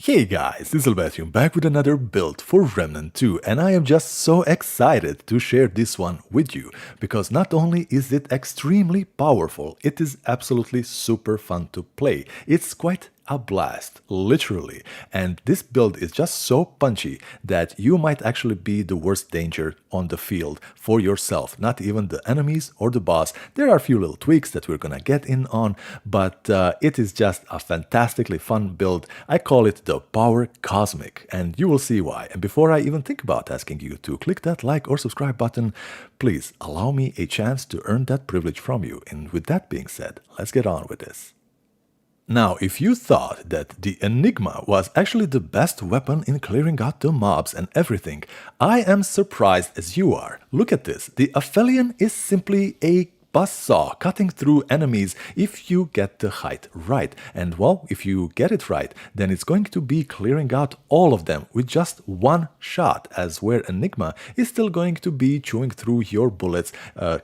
Hey guys, this is Alchemist back with another build for Remnant 2, and I am just so excited to share this one with you because not only is it extremely powerful, it is absolutely super fun to play. It's quite a blast, literally, and this build is just so punchy that you might actually be the worst danger on the field for yourself, not even the enemies or the boss. There are a few little tweaks that we're gonna get in on, but it is just a fantastically fun build. I call it the Power Cosmic, and you will see why. And before I even think about asking you to click that like or subscribe button, please allow me a chance to earn that privilege from you. And with that being said, let's get on with this. Now, if you thought that the Enigma was actually the best weapon in clearing out the mobs and everything, I am surprised as you are. Look at this, the aphelion is simply a buzzsaw cutting through enemies if you get the height right. And well, if you get it right, then it's going to be clearing out all of them with just one shot, as where Enigma is still going to be chewing through your bullets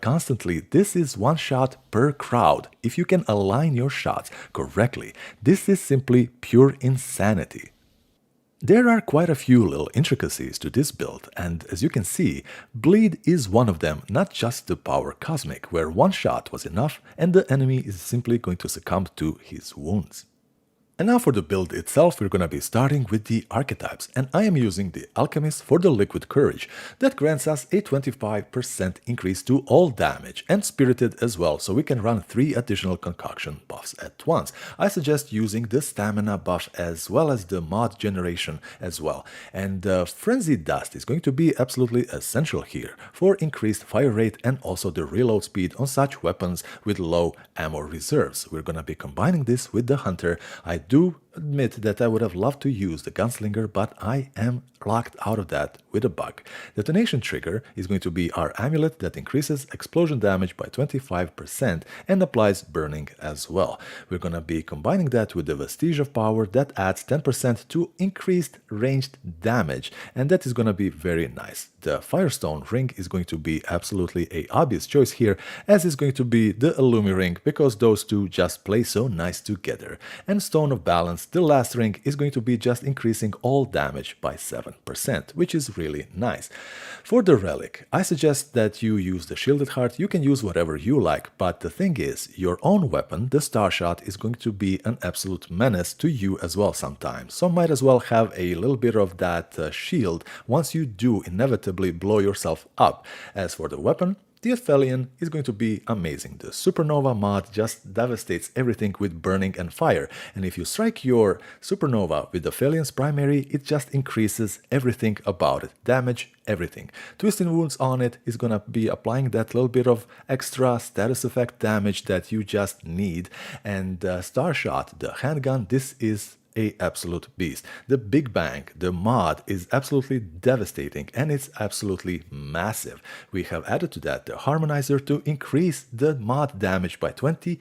constantly. This is one shot per crowd. If you can align your shots correctly, this is simply pure insanity. There are quite a few little intricacies to this build, and as you can see, bleed is one of them, not just the Power Cosmic, where one shot was enough and the enemy is simply going to succumb to his wounds. And now for the build itself, we're gonna be starting with the Archetypes, and I am using the Alchemist for the Liquid Courage. That grants us a 25% increase to all damage, and Spirited as well, so we can run 3 additional concoction buffs at once. I suggest using the Stamina buff as well as the mod generation as well. And Frenzied Dust is going to be absolutely essential here for increased fire rate and also the reload speed on such weapons with low ammo reserves. We're gonna be combining this with the Hunter. I do admit that I would have loved to use the Gunslinger, but I am locked out of that with a bug. Detonation Trigger is going to be our amulet that increases explosion damage by 25% and applies burning as well. We're going to be combining that with the Vestige of Power that adds 10% to increased ranged damage, and that is going to be very nice. The Firestone Ring is going to be absolutely a obvious choice here, as is going to be the Illumi Ring, because those two just play so nice together. And Stone of Balance, the last ring, is going to be just increasing all damage by 7%, which is really nice. For the Relic, I suggest that you use the Shielded Heart. You can use whatever you like, but the thing is, your own weapon, the starshot, is going to be an absolute menace to you as well sometimes. So might as well have a little bit of that shield once you do inevitably blow yourself up. As for the weapon, the aphelion is going to be amazing. The Supernova mod just devastates everything with burning and fire, and if you strike your Supernova with the aphelion's primary, it just increases everything about it, damage, everything. Twisting Wounds on it is gonna be applying that little bit of extra status effect damage that you just need, and Starshot, the handgun, this is a absolute beast. The Big Bang, the mod, is absolutely devastating and it's absolutely massive. We have added to that the Harmonizer to increase the mod damage by 20%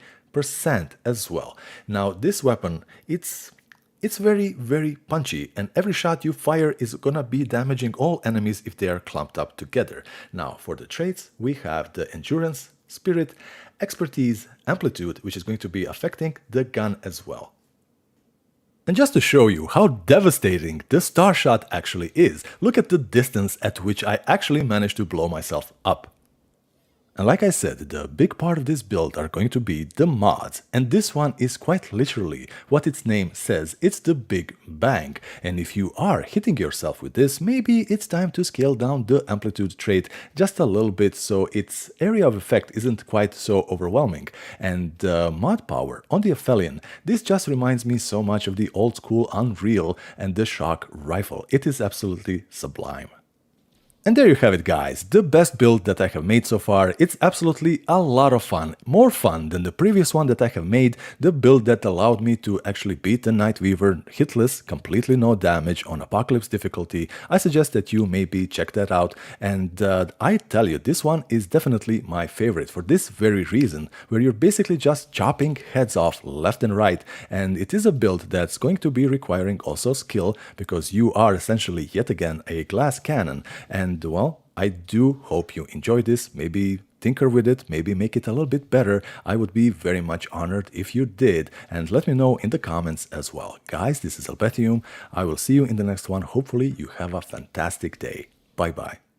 as well. Now this weapon, it's very punchy, and every shot you fire is gonna be damaging all enemies if they are clumped up together. Now for the traits, we have the Endurance, Spirit, Expertise, Amplitude, which is going to be affecting the gun as well. And just to show you how devastating the starshot actually is, look at the distance at which I actually managed to blow myself up. And like I said, the big part of this build are going to be the mods, and this one is quite literally what its name says, it's the Big Bang. And if you are hitting yourself with this, maybe it's time to scale down the amplitude trait just a little bit so its area of effect isn't quite so overwhelming. And mod power on the aphelion, this just reminds me so much of the old school Unreal and the shock rifle. It is absolutely sublime. And there you have it, guys, the best build that I have made so far. It's absolutely a lot of fun, more fun than the previous one that I have made, the build that allowed me to actually beat the Nightweaver hitless, completely no damage on Apocalypse difficulty. I suggest that you maybe check that out, and I tell you, this one is definitely my favorite for this very reason, where you're basically just chopping heads off left and right, and it is a build that's going to be requiring also skill, because you are essentially yet again a glass cannon. And well, I do hope you enjoy this. Maybe tinker with it, maybe make it a little bit better. I would be very much honored if you did, and let me know in the comments as well. Guys, this is Alchemist. I will see you in the next one. Hopefully you have a fantastic day. Bye bye.